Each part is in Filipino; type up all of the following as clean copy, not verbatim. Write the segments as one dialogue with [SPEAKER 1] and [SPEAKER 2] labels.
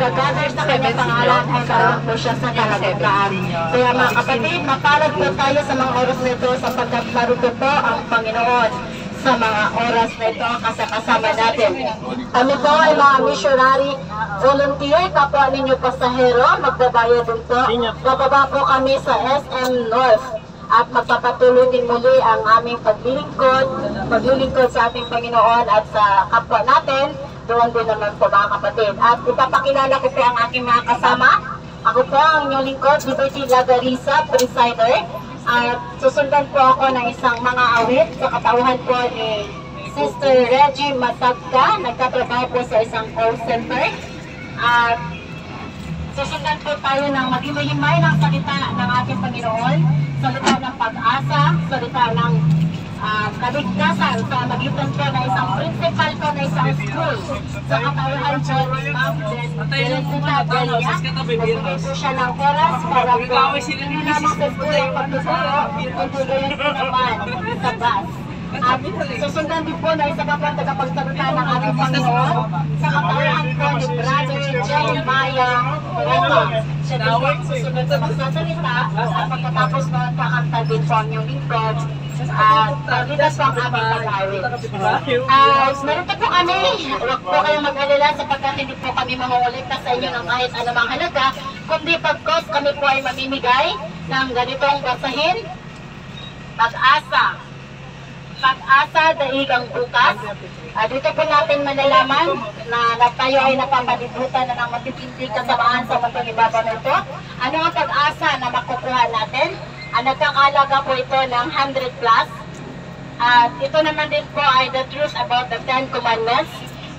[SPEAKER 1] nag-gather sa kanyang pangalan, hanggang po siya sa kalagitnaan. Kaya mga kapatid, mapalad po tayo sa mga oras na ito sapagkat narito po ang Panginoon sa mga oras na ito kasama natin. Kami po ay mga missionary volunteer, kapwa ninyo pasahero, magbabayad din po. Bababa po kami sa SM North at magpapatuloy din muli ang aming paglilingkod sa ating Panginoon at sa kapwa natin. Doon din naman po mga kapatid. At ipapakilala ko po ang aking mga kasama. Ako po ang inyong lingkod, Liberty Lagarisa, presider. At susundan po ako ng isang mga awit sa katauhan po ni Sister Reggie Masagka. Nagtatrabaho po sa isang call center. At susundan po tayo ng maghimay-himay ng salita ng ating Panginoon, salita ng pag-asa, salita ng kaligtasan sa magitan po na isang principal po na isang school sa katauhan po ni Ma'am Teresita Delia. Nagbigay po siya ng oras para po lamang sa school ang pagtuturo, pagtuloy po naman sa bus. At susundan din po na isa pa po ang tagapagsalita ng ating Panginoon sa katauhan po ni Brother Jeremiah Rota. Siya din po susunod sa magsasalita at pagkatapos po kakanta din po ang inyong lingkod at pagkitas po ang aming pag-awit. Narito po kami, huwag po kayong mag-alala sapagkat hindi po kami mangungulikta sa inyo ng kahit anumang halaga, kundi pagkos kami po ay mamimigay ng ganitong basahin, Pag-asa, daig ang bukas. Dito po natin malalaman na tayo ay napapalibutan na ng matitindi kasamaan sa mundong ibabaw na ito. Ano ang pag-asa na makukuha natin? Nagkakalaga po ito ng 100 plus. At ito naman din po ay the truth about the 10 commandments.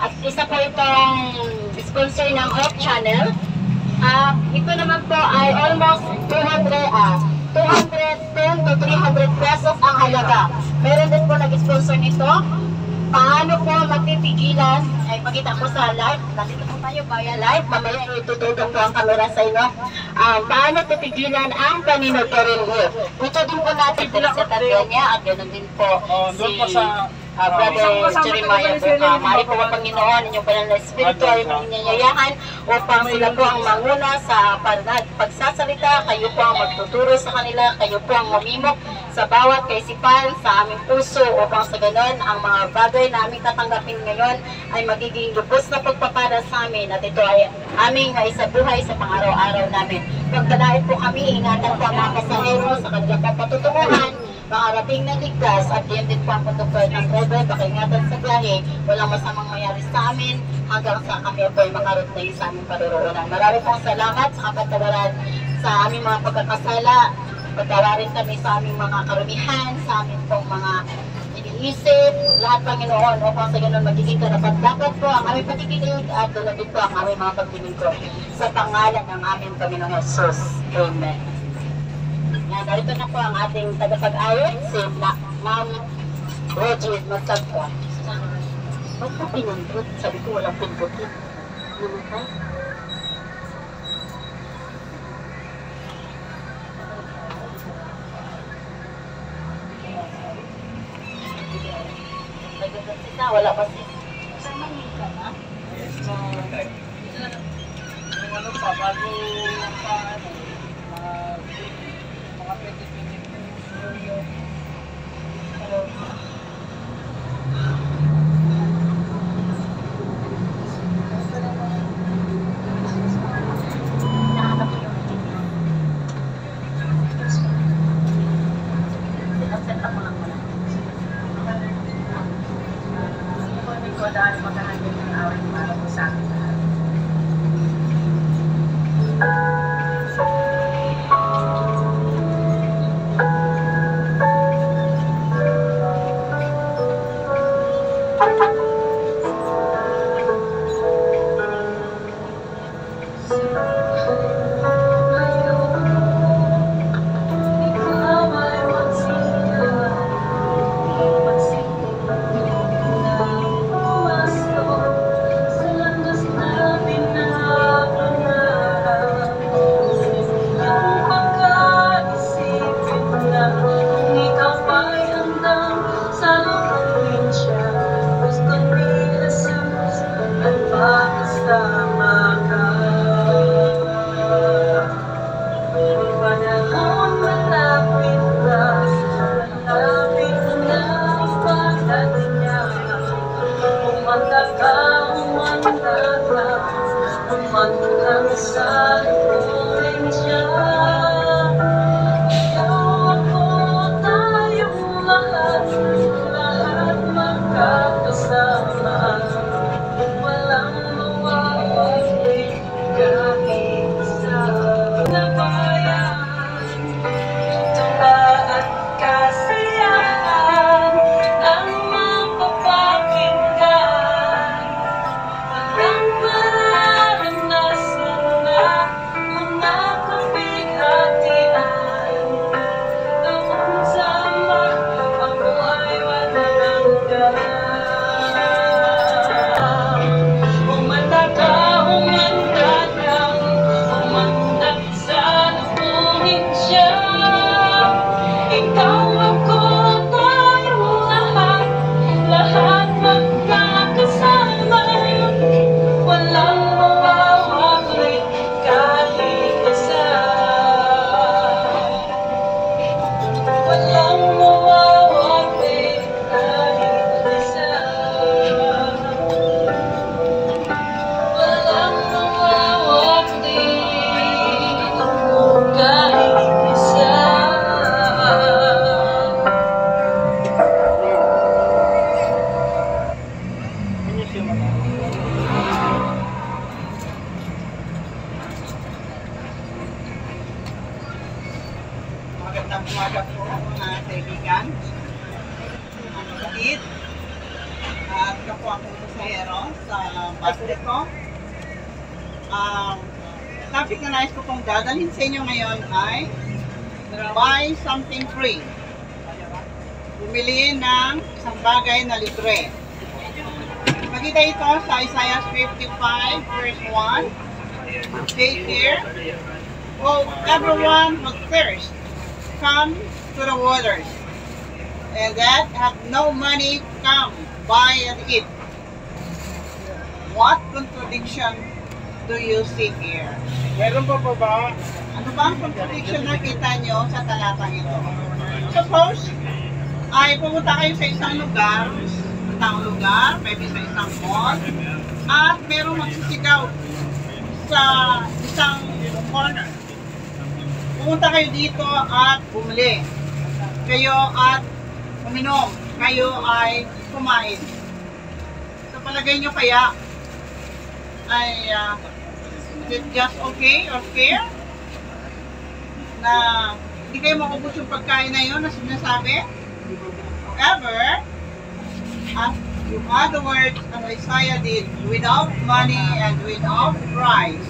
[SPEAKER 1] At isa po itong sponsor ng Hope Channel. Ito naman po ay almost 210 to 300 pesos ang halaga. Meron din po nag-sponsor nito. Paano po magpipigilan? Ay, makita ko sa live. Nandito po tayo via live. Mamaya itutugan po ang camera sa inyo. Paano pipigilan ang paninagkarinyo? Ito din po natin sa Tadenia at ganoon din po si Brother Jeremiah Buka. Mari po ang Panginoon, inyong banal na Espiritu ay maninyayahan upang sila po ang manguna sa pagsasalita. Kayo po ang magtuturo sa kanila. Kayo po ang mamimok sa bawat kaisipan sa aming puso upang sa ganon ang mga bagay na aming tatanggapin ngayon ay magiging lubos na pagpapala sa amin at ito ay aming naisabuhay sa pang-araw-araw namin. Pagkalain po kami, ingatan po ang mga pasahero sa kanilang patutunguhan, makarating ng ligtas at yan din po ang conductor ng driver, pakaingatan sa biyahe, walang masamang mayari sa amin hanggang sa kami po ay makarating sa aming paruroonan. Marami pong salamat sa kapatawaran sa aming mga pagkakasala. Pagkawarin kami sa aming mga karumihan, sa aming pong mga iniisip, lahat Panginoon, upang sa ganun magiging karapat-dapat po ang aming patikinig at doon din po ang aming mga pagpinigro sa pangalan ng aming Panginoong Jesus. Amen. Narito na po ang ating tagapag-awit, si Ma'am Reggie Masagka. Ba't po pinundot? Sabi ko walang pindutin. Namatay? Wala pa si sama niyo ka na? Ano pa, bago pa mga 20-20 dahil maghahandin ng awit para po sa akin.
[SPEAKER 2] sasaluhin siya. Ikaw ako, tayong lahat, lahat magkakasama. Walang mawawagi kahit isa. Nabayan, tuwa at kasiyahan ang mapapakinggan. Walang mararanasan na mga kapighatian. Noon sama ako ay walang hanggan. Umanda ka, umanda lang, umanda saluhin siya. Ikaw ako, tayong lahat, lahat magkakasama. Walang mawawagi kahit isa. Walang mawawagi kahit isa. Walang mawawagi kahit isa.
[SPEAKER 3] Magandang umaga po mga kaibigan, mga kapatid, at kapwa akong pasahero sa bus dito. Topic na nais ko pong dadalhin sa inyo ngayon ay buy something free. Bumili ng isang bagay na libre. Makita ito sa Isaiah 55 verse 1. Say here, "Oh, everyone who thirsts, come to the waters, and that have no money, come, buy and eat." What contradiction do you see here?
[SPEAKER 4] Meron pa ba?
[SPEAKER 3] Ano ba ang contradiction na kita nyo sa talatang ito? Suppose, ay pumunta kayo sa isang lugar, maybe sa isang mall, at merong magsisigaw sa isang corner. Pumunta kayo dito at bumili. Kayo at uminom. Kayo ay kumain. Sa palagay nyo kaya, ay is it just okay or fair na hindi kayo makubos yung pagkain na yun na sinasabi? However, as you had the words of Isaiah did, without money and without price.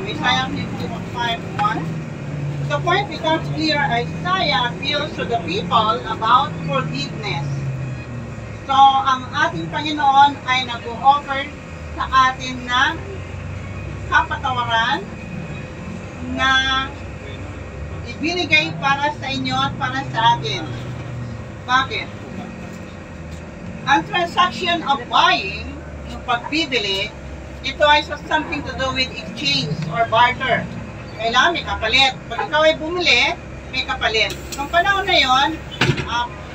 [SPEAKER 3] Isaiah 55:1. The point becomes clear. Isaiah appeals to the people about forgiveness. So, ang ating Panginoon ay nag-o-offer sa atin ng kapatawaran na ibinigay para sa inyo at para sa atin. Bakit? Ang transaction of buying, yung pagbibili, ito ay something to do with exchange or barter. Kailangan may kapalit. Pag ikaw ay bumili, may kapalit. Nung panahon na yon,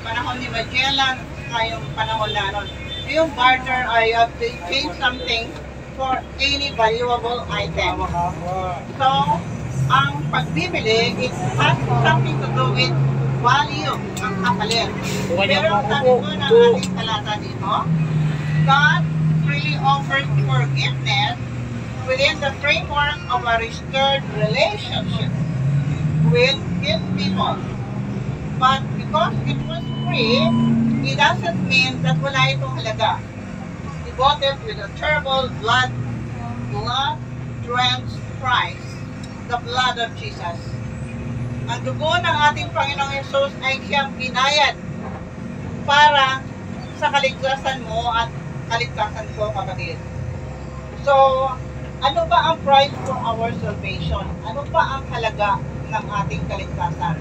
[SPEAKER 3] panahon ni Magellan, yung panahon na nun, yung barter ay you have to exchange something for any valuable item. So, ang pagbibili, it has something to do with value, ang kapalit. Pero sabi ko ng ating talata dito, God really offers forgiveness within the framework of a restored relationship with His people. But because it was free, it doesn't mean that wala itong halaga. He bought it with a terrible blood-drenched price, the blood of Jesus. Ang dugo ng ating Panginoong Yesus ay siyang binayad para sa kaligtasan mo at kaligtasan ko, kapatid. So, ano ba ang price for our salvation? Ano ba ang halaga ng ating kaligtasan?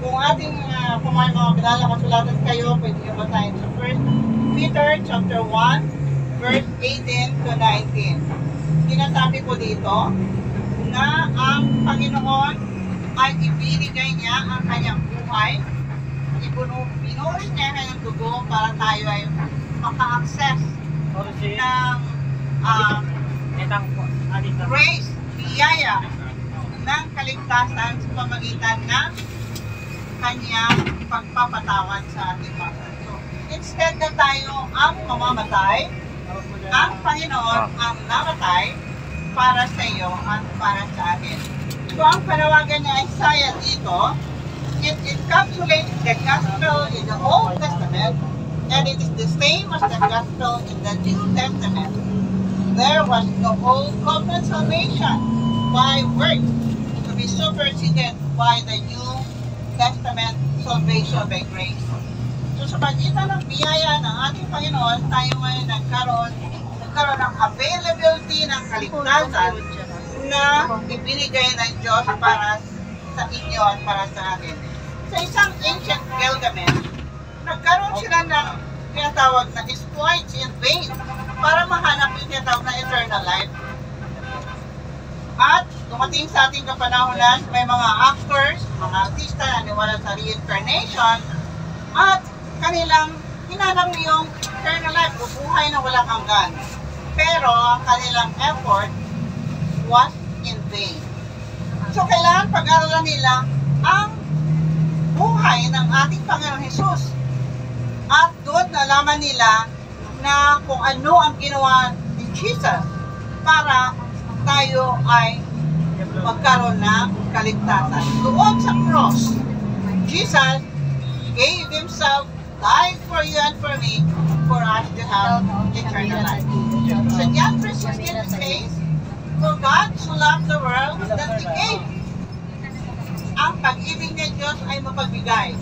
[SPEAKER 3] Kung ating kung may mga binala kasulatan kayo, pwede nyo basahin sa 1 Peter chapter 1 verse 18 to 19. Sinasabi ko dito na ang Panginoon ay ibinigay niya ang kanyang buhay, binuhos niya ang kanyang dugo para tayo ay maka-access ng grace, biyaya kaligtasan sa pamagitan ng kanyang pagpapatawad sa ating mga. So, instead na tayo ang mamamatay, ang Panginoon ang namatay para sa iyo at para sa atin. So, ang panawagan ni Isaiah dito, it encapsulates the gospel in the Old Testament, and it is the same as the gospel in the New Testament. There was no Old Covenant salvation by works to be superseded by the New Testament salvation by grace. So sa pagitan ng biyaya ng ating Panginoon, tayo ngayon nagkaroon ng availability ng kaligtasan na ibinigay ng Diyos para sa inyo at para sa atin. Sa isang ancient Gilgamesh, nagkaroon sila ng tinatawag na exploits in vain para mahanap yung tinatawag na eternal life. At dumating sa ating kapanahonan, may mga actors, mga artista na niwala sa reincarnation, at kanilang hinanap yung eternal life, bubuhay na walang hanggan. Pero ang kanilang effort was in vain. So kailangan pag-aralan nila ang buhay ng ating Panginoon Jesus. At doon nalaman nila na kung ano ang ginawa ni Jesus para tayo ay magkaroon ng kaligtasan. Doon sa cross, Jesus gave Himself, died for you and for me, for us to have eternal life. So John 3:16 says, "For God so loved the world that He gave." Ang pag-ibig ng Diyos ay mapagbigay.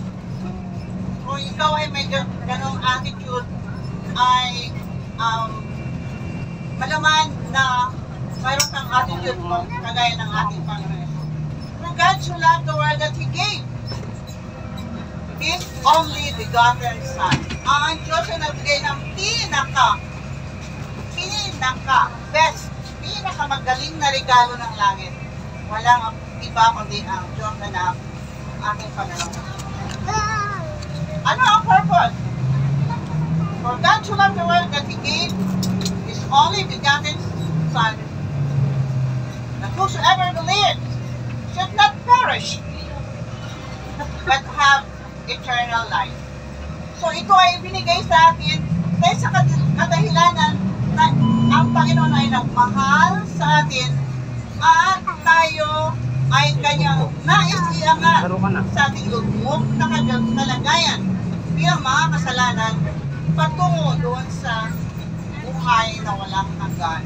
[SPEAKER 3] Kung ikaw ay may ganong attitude, ay malaman na mayroon kang attitude mo kagaya ng ating Panginoon. For God so loved the world that He gave His only begotten Son. Ang Diyos ay nagbigay ng best, pinakamagaling na regalo ng langit. Walang iba kundi ang Diyos na ating Panginoon. Ano ang purpose? For God so loved the world that He gave His only begotten Son, that whosoever believes should not perish, but have eternal life. So ito ay ibinigay sa atin dahil sa kadahilanan na ang Panginoon ay nagmahal sa atin at tayo ay kanyang nais iangat sa ating lugmok na kalagayan bilang mga kasalanan patungo doon sa buhay na walang hanggan.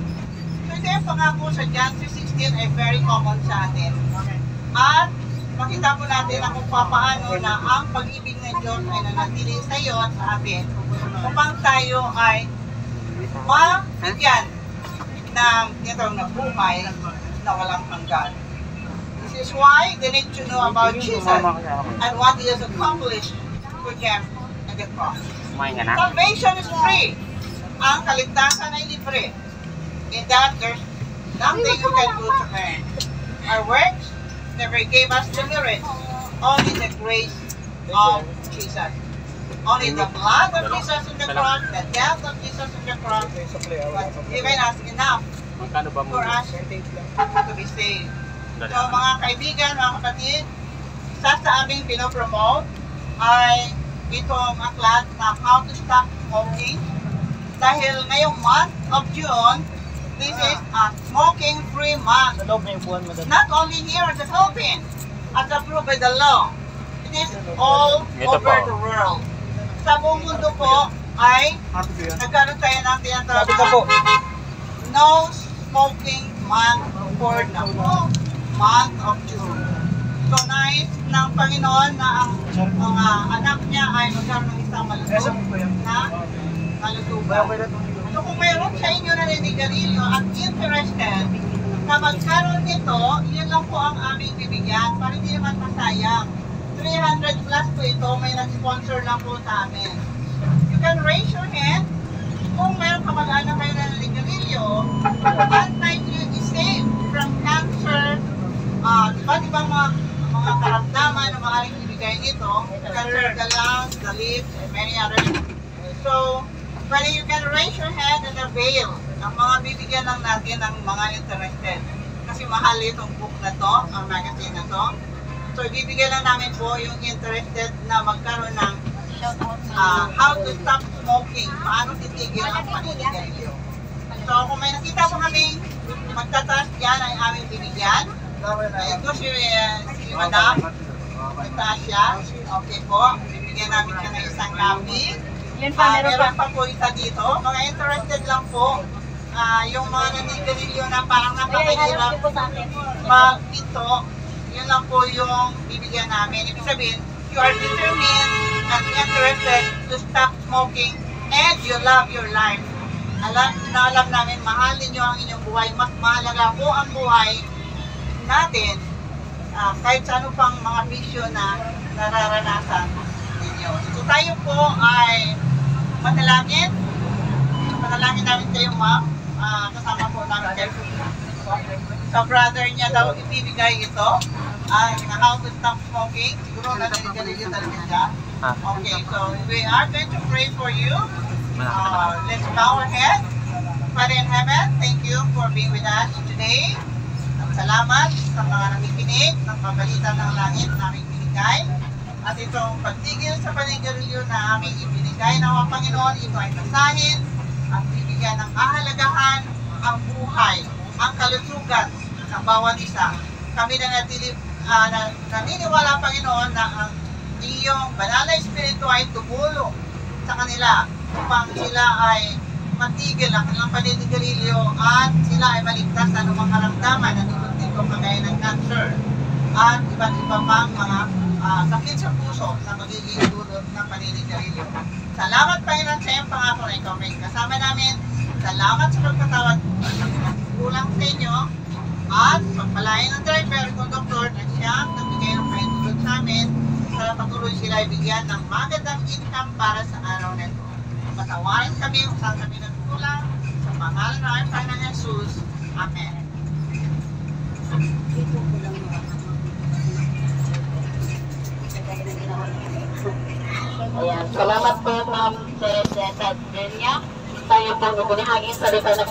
[SPEAKER 3] So ito yung pangako sa John 3:16 ay very common sa atin. At makita po natin na kung paano na ang pag-ibig ng Diyos ay nanatili sa iyo at sa atin upang tayo ay mabigyan ng itong buhay na walang hanggan. This is why they need to know about Jesus and what He has accomplished for them at the cross. Salvation is free. Ang kaligtasan ay libre. In that, there's nothing you can do to earn. Our works never gave us the merit. Only the grace of Jesus. Only the blood of Jesus on the cross, the death of Jesus on the cross, was given us enough for us to be saved. So mga kaibigan, mga kapatid, isa sa aming pinopromote ay itong aklat na How to Stop Smoking. Dahil ngayong month of June, this is a smoking-free month. Not only here in the Philippines, as approved by the law, it is all over the world. Sa buong mundo po ay nagkaroon tayo ng tinatawag na No Smoking Month for the whole month of June. So nais ng Panginoon na ang mga anak niya ay magkaroon ng isang malusog na kalusugan. So kung mayroon sa inyo na ninigarilyo at interested na magkaroon nito, yun lang po ang aming bibigyan para hindi naman masayang. 300 plus po ito, may nag-sponsor lang po sa amin. You can raise your hand kung mayroon kamag-anak kayo na nanigarilyo, one time you is saved from cancer, iba't ibang mga karamdaman na maaaring ibigay nito, cancer of the lungs, the lips, and many others. So, whether you can raise your hand and avail, ang mga bibigyan lang natin ng mga interested. kasi mahal itong book na to, ang magazine na to. So, ibibigyan lang namin po yung interested na magkaroon ng how to stop smoking, paano titigil ang paninigarilyo. So, kung may nakita po kami magtataas yan ay aming bibigyan. Ito si Madam, magtaas siya. Okay po, bibigyan namin siya ng isang copy. Meron pa po isa dito. Mga interested lang po, yung mga naninigarilyo na parang napakahirap mag-ito, yun lang po yung bibigyan namin. Ibig sabihin, you are determined and interested to stop smoking and you love your life. Alam namin, mahal ninyo ang inyong buhay. Mas mahalaga po ang buhay natin kahit sa ano pang mga bisyo na nararanasan ninyo. So tayo po ay manalangin. Manalangin namin kayo, ma'am. Kasama po namin kayo. Sa brother niya daw ibibigay ito. How to stop smoking. Siguro naninigarilyo talaga siya. Okay, so we are going to pray for you. Let's bow our head. Father in heaven, thank you for being with us today. Salamat sa mga nakikinig ng pabalita ng langit na aming binigay. At itong pagtigil sa panigarilyo na aming ibinigay ng mga Panginoon, ito ay basahin at bibigyan ng kahalagahan ang buhay, ang kalusugan ng bawat isa. Kami naniniwala, Panginoon, na ang iyong banal na Espiritu ay tumulong sa kanila upang sila ay matigil ang kanilang paninigarilyo at sila ay maligtas sa anumang karamdaman na dito kagaya ng cancer at iba't iba pang mga sakit sa puso na magiging dulot ng paninigarilyo. Salamat, Panginoon, sa iyong pangako na ikaw may kasama namin. Salamat sa pagpatawad at kulang sa inyo at pagpalain ng driver, conductor na siyang nagbigay ng paintulog sa amin para patuloy sila ibigyan ng magandang income para sa araw na ito. Patawarin kami kung saan kami nagkulang sa pangalan ng aming Panginoon Jesus. Amen.
[SPEAKER 1] Ayan, salamat po, Ma'am Teresa Tadenia. Tayo po nabunihaging salita na